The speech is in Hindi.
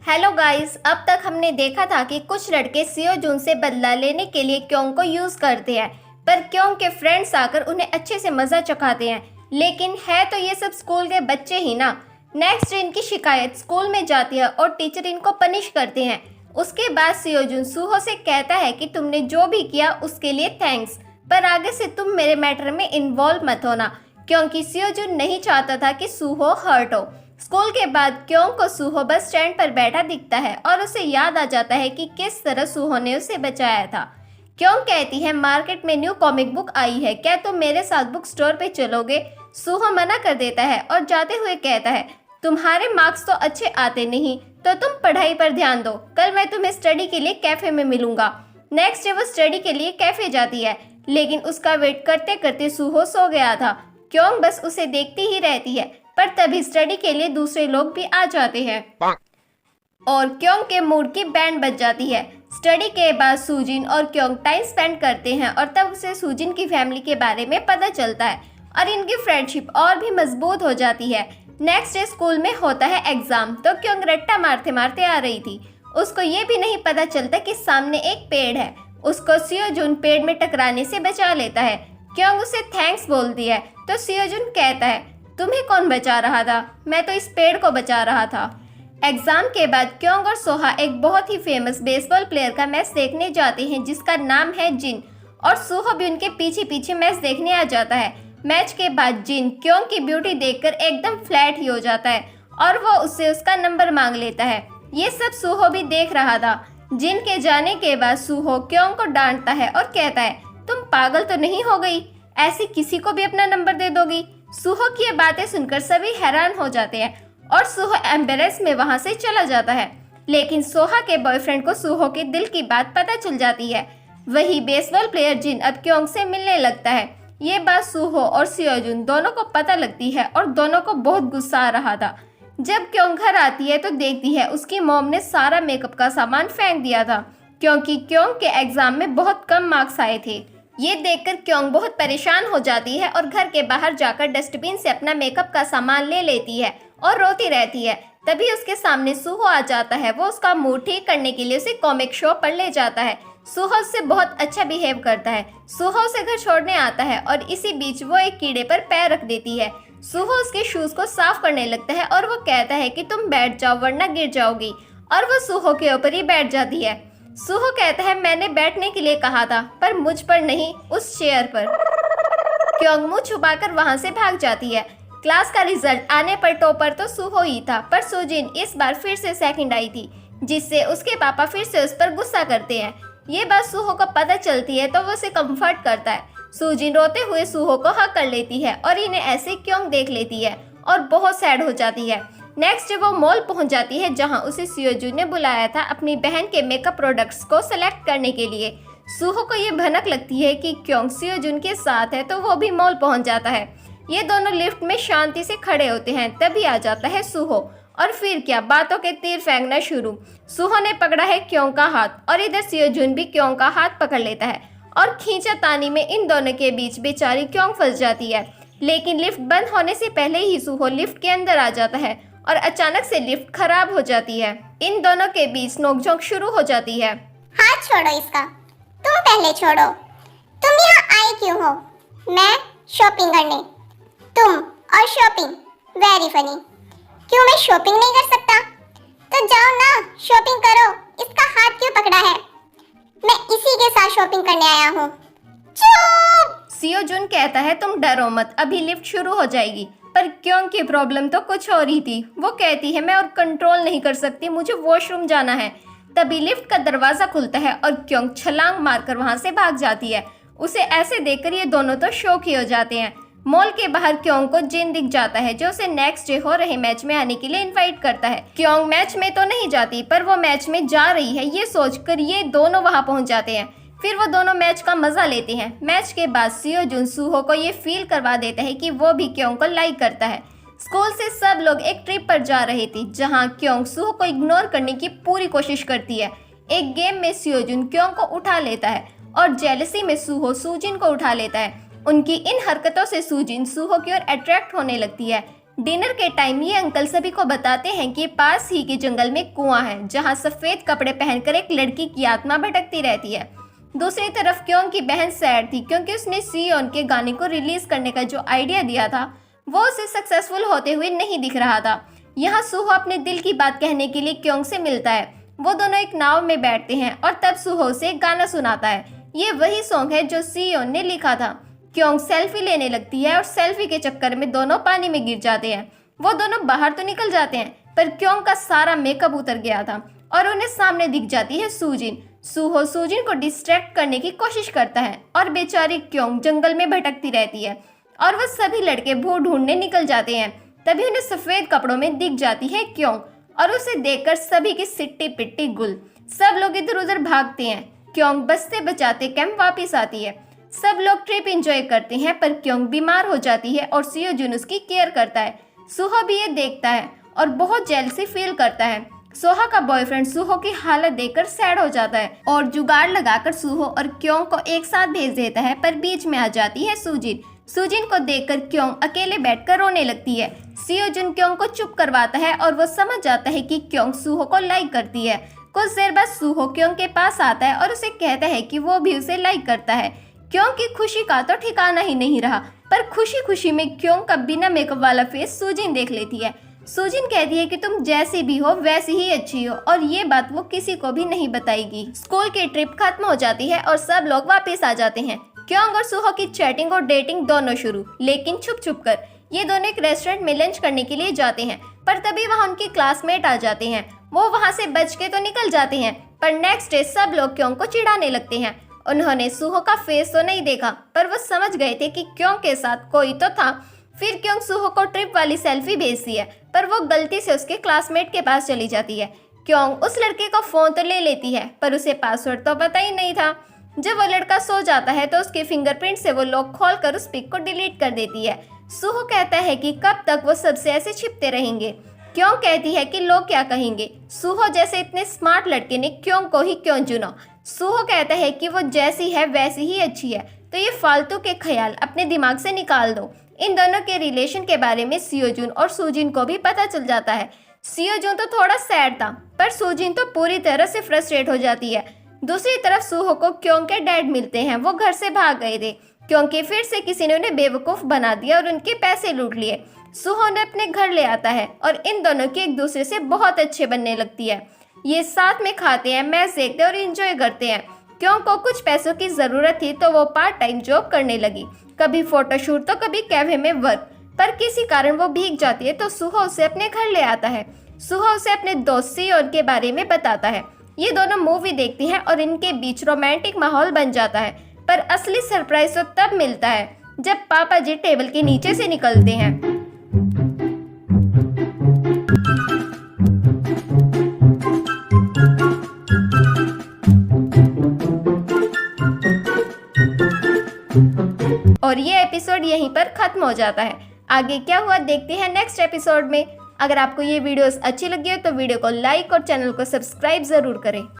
हेलो गाइस, अब तक हमने देखा था कि कुछ लड़के सियो जून से बदला लेने के लिए क्योंग को यूज करते हैं, पर क्योंग के फ्रेंड्स आकर उन्हें अच्छे से मजा चखाते हैं। लेकिन है तो ये सब स्कूल के बच्चे ही ना। नेक्स्ट इनकी शिकायत स्कूल में जाती है और टीचर इनको पनिश करते हैं। उसके बाद सियो जून सूहो से कहता है कि तुमने जो भी किया उसके लिए थैंक्स, पर आगे से तुम मेरे मैटर में इन्वॉल्व मत होना, क्योंकि सियो जून नहीं चाहता था कि सूहो हर्ट हो। स्कूल के बाद क्योंग को सूहो बस स्टैंड पर बैठा दिखता है और उसे याद आ जाता है कि किस तरह सूहो ने उसे बचाया था। क्योंग कहती है मार्केट में न्यू कॉमिक बुक आई है, क्या तुम मेरे साथ बुक स्टोर पे चलोगे? सूहो मना कर देता है और जाते हुए कहता है तुम्हारे मार्क्स तो अच्छे आते नहीं, तो तुम पढ़ाई पर ध्यान दो, कल मैं तुम्हें स्टडी के लिए कैफे में मिलूंगा। नेक्स्ट डे वो स्टडी के लिए कैफे जाती है, लेकिन उसका वेट करते करते सूहो सो गया था। क्योंग बस उसे देखती ही रहती है, पर तभी स्टडी के लिए दूसरे लोग भी आ जाते हैं और क्योंग के मूड की बैंड बज जाती है। स्टडी के बाद सूजिन और क्योंग टाइम स्पेंड करते हैं और तब उसे सूजिन की फैमिली के बारे में पता चलता है और इनकी फ्रेंडशिप और भी मजबूत हो जाती है। नेक्स्ट डे स्कूल में होता है एग्जाम, तो क्योंग रट्टा मारते मारते आ रही थी। उसको ये भी नहीं पता चलता कि सामने एक पेड़ है। उसको सियो जून पेड़ में टकराने से बचा लेता है। क्योंग उसे थैंक्स बोलती है, तो सियो जून कहता है तुम्हें कौन बचा रहा था? मैं तो इस पेड़ को बचा रहा था। एग्जाम के बाद क्योंग और सोहा एक बहुत ही फेमस बेसबॉल प्लेयर का मैच देखने जाते हैं जिसका नाम है जिन, और सूहो भी उनके पीछे पीछे मैच देखने आ जाता है। मैच के बाद जिन क्योंग की ब्यूटी देखकर एकदम फ्लैट ही हो जाता है और वो उससे उसका नंबर मांग लेता है। ये सब सूहो भी देख रहा था। जिन के जाने के बाद सूहो क्योंग को डांटता है और कहता है तुम पागल तो नहीं हो गई, ऐसी किसी को भी अपना नंबर दे दोगी? सूहो की ये बातें सुनकर सभी हैरान हो जाते हैं और सूहो एम्बेरेस में वहां से चला जाता है। लेकिन सोहा के बॉयफ्रेंड को सूहो के दिल की बात पता चल जाती है। वही बेसबॉल प्लेयर जिन अब क्योंग से मिलने लगता है। ये बात सूहो और सियोजुन दोनों को पता लगती है और दोनों को बहुत गुस्सा आ रहा था। जब क्योंग घर आती है तो देखती है उसकी मॉम ने सारा मेकअप का सामान फेंक दिया था, क्योंकि क्योंग के एग्जाम में बहुत कम मार्क्स आए थे। ये देखकर क्योंग बहुत परेशान हो जाती है और घर के बाहर जाकर डस्टबिन से अपना मेकअप का सामान ले लेती है और रोती रहती है। तभी उसके सामने सूहो आ जाता है। वो उसका मूड ठीक करने के लिए उसे कॉमिक शो पर ले जाता है। सूहो उससे बहुत अच्छा बिहेव करता है। सूहो उसे घर छोड़ने आता है और इसी बीच वो एक कीड़े पर पैर रख देती है। सूहो उसके शूज को साफ करने लगता है और वो कहता है कि तुम बैठ जाओ वरना गिर जाओगी, और वो सूहो के ऊपर ही बैठ जाती है। सूहो कहता है मैंने बैठने के लिए कहा था, पर मुझ पर नहीं, उस चेयर पर। क्योंग मुंह छुपाकर वहां से भाग जाती है। क्लास का रिजल्ट आने पर टॉपर तो सूहो ही था, पर सुजिन इस बार फिर से सेकंड आई थी, जिससे उसके पापा फिर से उस पर गुस्सा करते हैं। ये बात सूहो को पता चलती है तो वो उसे कंफर्ट करता है। सुजिन रोते हुए सूहो को हक कर लेती है और इन्हें ऐसे क्योंग देख लेती है और बहुत सैड हो जाती है। नेक्स्ट वो मॉल पहुंच जाती है जहां उसे सियोजू ने बुलाया था अपनी बहन के मेकअप प्रोडक्ट्स को सिलेक्ट करने के लिए। सूहो को ये भनक लगती है कि क्योंग सियोजुन के साथ है तो वो भी मॉल पहुंच जाता है। ये दोनों लिफ्ट में शांति से खड़े होते हैं, तभी आ जाता है सूहो और फिर क्या बातों के तीर फेंकना शुरू। सूहो ने पकड़ा है क्योंग का हाथ और इधर सियोजुन भी क्योंग का हाथ पकड़ लेता है और खींचातानी में इन दोनों के बीच बेचारी क्योंग फंस जाती है। लेकिन लिफ्ट बंद होने से पहले ही सूहो लिफ्ट के अंदर आ जाता है और अचानक से लिफ्ट खराब हो जाती है। इन दोनों के बीच नोकझोंक शुरू हो जाती है। हाथ छोड़ो इसका, तुम पहले छोड़ो। तुम यहाँ आए क्यों हो? मैं शॉपिंग करने, तुम और शॉपिंग, वेरी फनी। क्यों मैं शॉपिंग नहीं कर सकता? तो जाओ ना शॉपिंग करो। इसका हाथ क्यों पकड़ा है? मैं इसी के साथ शॉपिंग करने आया हूँ। चुप! सियोजुन कहता है तुम डरो मत, अभी लिफ्ट शुरू हो जाएगी। पर क्योंग की प्रॉब्लम तो कुछ और ही थी। वो कहती है मैं और कंट्रोल नहीं कर सकती, मुझे वॉशरूम जाना है। तभी लिफ्ट का दरवाजा खुलता है और क्योंग छलांग मारकर वहां से भाग जाती है। उसे ऐसे देखकर ये दोनों तो शॉक ही हो जाते हैं। मॉल के बाहर क्योंग को जिन दिख जाता है जो उसे नेक्स्ट डे हो रहे मैच में आने के लिए इनवाइट करता है। क्योंग मैच में तो नहीं जाती, पर वो मैच में जा रही है ये सोचकर ये दोनों वहां पहुंच जाते हैं। फिर वो दोनों मैच का मजा लेते हैं। मैच के बाद सियोजुन सूहो को ये फील करवा देता है कि वो भी क्योंग को लाइक करता है। स्कूल से सब लोग एक ट्रिप पर जा रहे थे जहां क्योंग सूहो को इग्नोर करने की पूरी कोशिश करती है। एक गेम में सियोजुन क्योंग को उठा लेता है और जेलसी में सूहो सूजिन को उठा लेता है। उनकी इन हरकतों से सूजिन सूहो की ओर अट्रैक्ट होने लगती है। डिनर के टाइम ये अंकल सभी को बताते हैं कि पास ही के जंगल में कुआं है जहां सफेद कपड़े पहनकर एक लड़की की आत्मा भटकती रहती है। दूसरी तरफ क्योंग की बहन सैड थी क्योंकि उसने सियोन के गाने को रिलीज करने का जो आइडिया दिया था वो उसे सक्सेसफुल होते हुए नहीं दिख रहा था। यहाँ सुहो अपने दिल की बात कहने के लिए क्योंग से मिलता है। वो दोनों एक नाव में बैठते हैं और तब सुहो से एक गाना सुनाता है। ये वही सॉन्ग है जो सियोन ने लिखा था। क्योंग सेल्फी लेने लगती है और सेल्फी के चक्कर में दोनों पानी में गिर जाते हैं। वो दोनों बाहर तो निकल जाते हैं पर क्योंग का सारा मेकअप उतर गया था और उन्हें सामने दिख जाती है सूजिन। सुहो सूजिन को डिस्ट्रैक्ट करने की कोशिश करता है और बेचारी क्योंग जंगल में भटकती रहती है और वह सभी लड़के भूख ढूंढने निकल जाते हैं। तभी उन्हें सफेद कपड़ों में दिख जाती है क्योंग और उसे देखकर सभी की सिट्टी पिट्टी गुल। सब लोग इधर उधर भागते हैं। क्योंग बचते बचाते कैंप वापस आती है। सब लोग ट्रिप एंजॉय करते हैं पर क्योंग बीमार हो जाती है और सियो जुन उसकी केयर करता है। सुहो भी ये देखता है और बहुत जेलसी फील करता है। सोहा का बॉयफ्रेंड सुहो की हालत देखकर सैड हो जाता है और जुगाड़ लगाकर सुहो और क्योंग को एक साथ भेज देता है पर बीच में आ जाती है सूजिन। सूजिन को देखकर क्योंग अकेले बैठकर रोने लगती है। सियो जुन क्योंग को चुप करवाता है और वो समझ जाता है कि क्योंग सुहो को लाइक करती है। कुछ देर बाद सुहो क्योंग के पास आता है और उसे कहता है कि वो भी उसे लाइक करता है। क्योंग की खुशी का तो ठिकाना ही नहीं रहा पर खुशी खुशी में क्योंग का बिना मेकअप वाला फेस सूजिन देख लेती है। सूजिन कहती है कि तुम जैसी भी हो वैसी ही अच्छी हो और ये बात वो किसी को भी नहीं बताएगी। स्कूल की ट्रिप खत्म हो जाती है और सब लोग वापस आ जाते हैं। क्योंग और सुहो की चैटिंग और डेटिंग दोनों शुरू, लेकिन छुप छुप कर। ये दोनों एक रेस्टोरेंट में लंच करने के लिए जाते हैं पर तभी वहाँ उनके क्लासमेट आ जाते हैं। वो वहाँ से बच के तो निकल जाते हैं पर नेक्स्ट डे सब लोग क्योंग को चिढ़ाने लगते हैं। उन्होंने सुहो का फेस तो नहीं देखा पर वो समझ गए थे कि क्योंग के साथ कोई तो था। फिर क्योंग सुहो को ट्रिप वाली सेल्फी भेजती है पर वो गलती से उसके क्लासमेट के पास चली जाती है। क्योंग उस लड़के का फोन तो ले लेती है पर उसे पासवर्ड तो पता ही नहीं था। जब वो लड़का सो जाता है तो उसके फिंगरप्रिंट से वो लॉक खोलकर उस पिक को डिलीट कर देती है। सुहो कहता है कि कब तक वो सबसे ऐसे छिपते रहेंगे। क्योंग कहती है कि लोग क्या कहेंगे। सुहो जैसे इतने स्मार्ट लड़के ने क्योंग को ही क्यों चुना। सुहो कहता है कि वो जैसी है वैसी ही अच्छी है तो ये फालतू के ख्याल अपने दिमाग से निकाल दो। इन दोनों के रिलेशन के बारे में सियोजुन और सूजिन को भी पता चल जाता है। सियोजुन तो थोड़ा सैड था पर सूजिन तो पूरी तरह से फ्रस्ट्रेट हो जाती है। दूसरी तरफ सुहो को क्योंग के डैड मिलते हैं। वो घर से भाग गए थे क्योंकि फिर से किसी ने उन्हें बेवकूफ़ बना दिया और उनके पैसे लूट लिए। सुहो ने अपने घर ले आता है और इन दोनों की एक दूसरे से बहुत अच्छे बनने लगती है। ये साथ में खाते हैं, मैच देखते हैं और एंजॉय करते हैं। क्योंग को कुछ पैसों की ज़रूरत थी तो वो पार्ट टाइम जॉब करने लगी, कभी फोटोशूट तो कभी कैफे में वर्क। पर किसी कारण वो भीग जाती है तो सुहो उसे अपने घर ले आता है। सुहो उसे अपने दोस्त सियोन के बारे में बताता है। ये दोनों मूवी देखती हैं और इनके बीच रोमांटिक माहौल बन जाता है पर असली सरप्राइज तो तब मिलता है जब पापा जी टेबल के नीचे से निकलते हैं। और ये एपिसोड यहीं पर खत्म हो जाता है। आगे क्या हुआ देखते हैं नेक्स्ट एपिसोड में। अगर आपको ये वीडियोस अच्छी लगी हो तो वीडियो को लाइक और चैनल को सब्सक्राइब जरूर करें।